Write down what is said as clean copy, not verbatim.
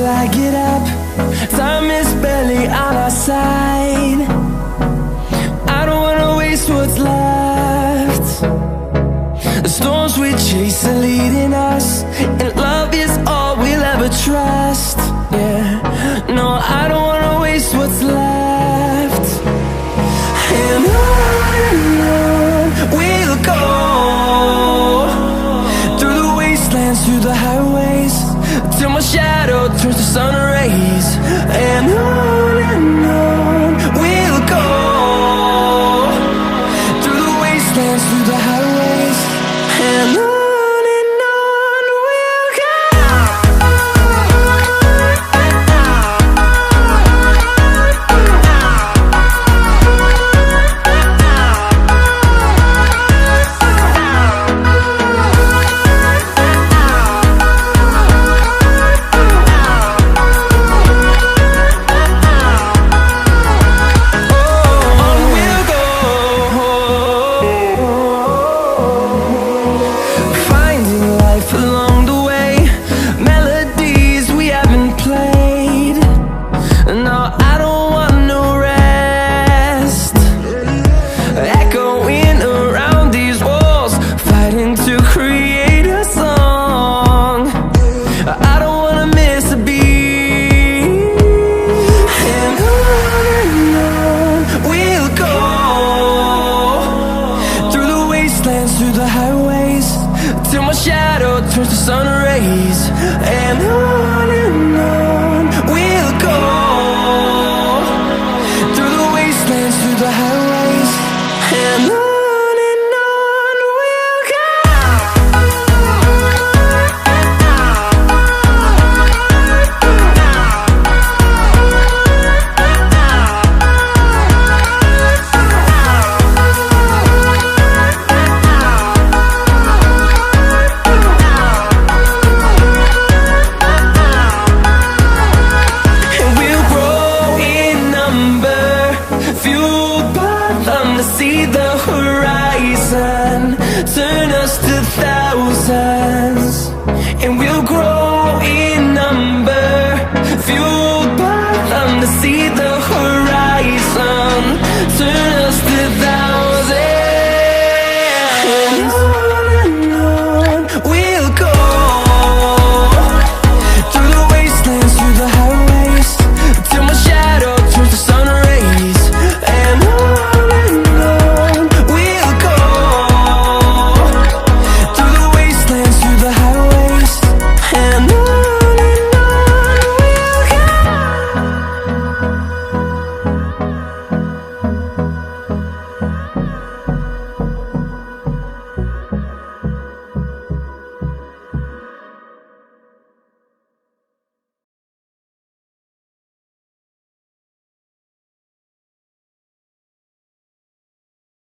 I get up. Time is barely on our side. I don't wanna waste what's left. The storms we chase are leading us, and love is all we'll ever trust. Yeah, no, I don't wanna waste what's left. And on we'll go, through the wastelands, through the highways, till my shadow turns to sun rays. And on we'll go, through the wastelands, through the highways, and on we'll go. Through the highways, till my shadow turns to sun rays. And on we'll go, through the wastelands, through the highways, and on we'll go. See the horizon turn us to thousands, and we'll grow in number, fueled by them to see the horizon.